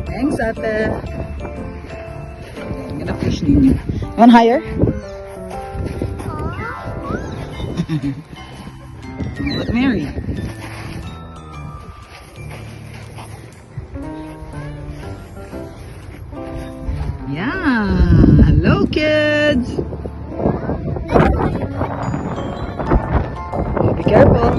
Thanks, ate. I'm gonna fish ninyo. You want higher? Look, Mary. Yeah. Hello, kids. Oh, be careful.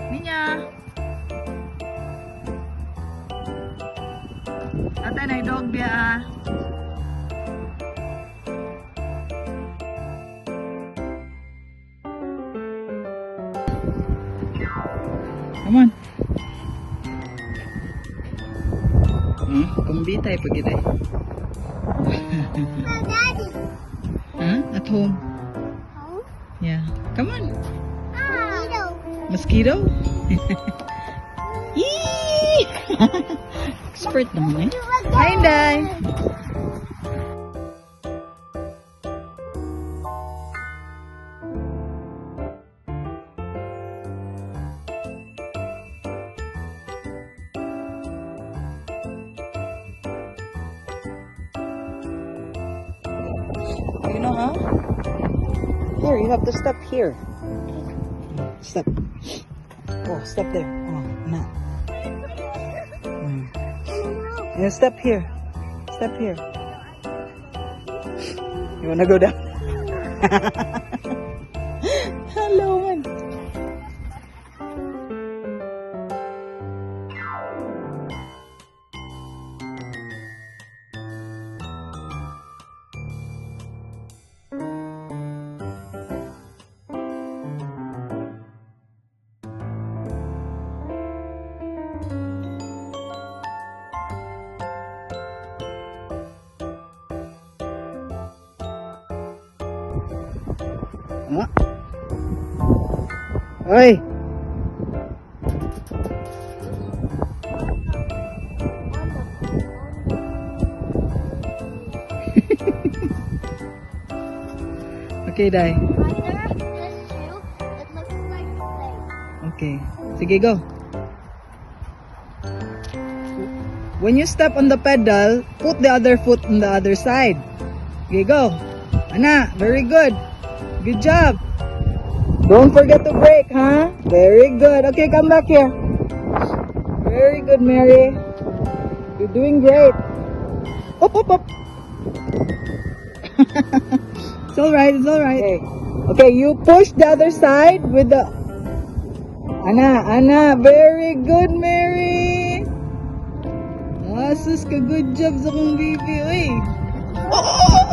Minya. Ate, na dog dia ah. Come on. Kumbitay pag ito. Daddy. Huh? At home. Home? Yeah. Come on. Mosquito. Mosquito? Yee! Expert naman eh. Hi, Inday! You know how? Here, you have to step here. Step. Oh, step there. Oh, no. Yeah, step here. Step here. You wanna go down? Hello, man. Huh? Oi! Okay, Dai. Okay. Sige, go. When you step on the pedal, put the other foot on the other side. Okay, go. Ana, very good. Good job. Don't forget to brake, huh? Very good. Okay, come back here. Very good, Mary. You're doing great. Up, up, up. It's alright, it's alright. Okay, you push the other side with the... Ana, very good, Mary. Asus ka, good job sa kong baby. Uy. Oh!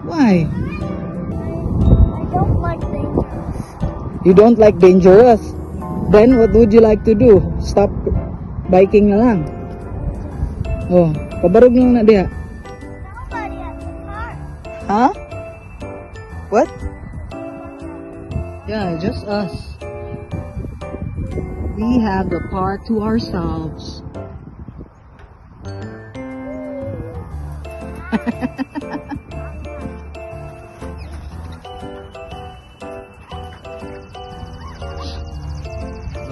Why? You don't like dangerous. Then what would you like to do? Stop biking na lang. Oh, kabarog lang na diha. Nobody has a car. Huh? What? Yeah, just us. We have the park to ourselves.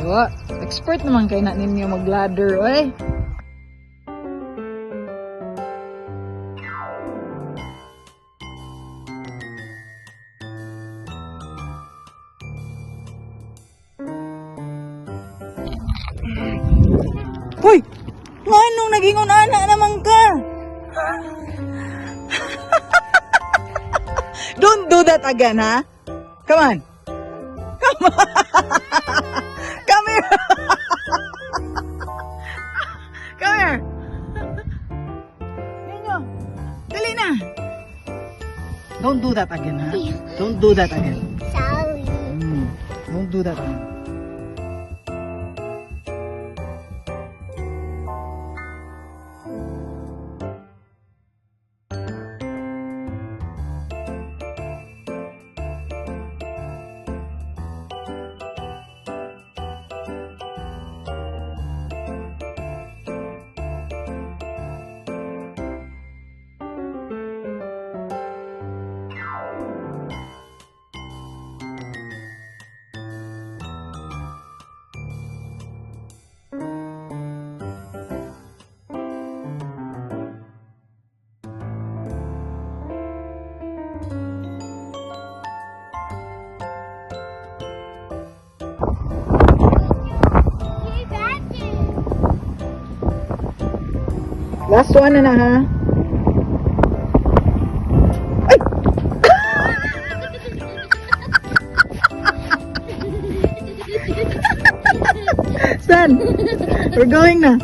Diba? Expert naman kayo na ninyo mag-ladder, oy. Hoy! Anong naging unana naman ka? Don't do that again, ha? Come on. Come on. Come here. Come here. Ninyo. Dali na. Don't do that again, ha? Don't do that again. Sorry. Don't do that again. Last one na ha. Ay! San? We're going na.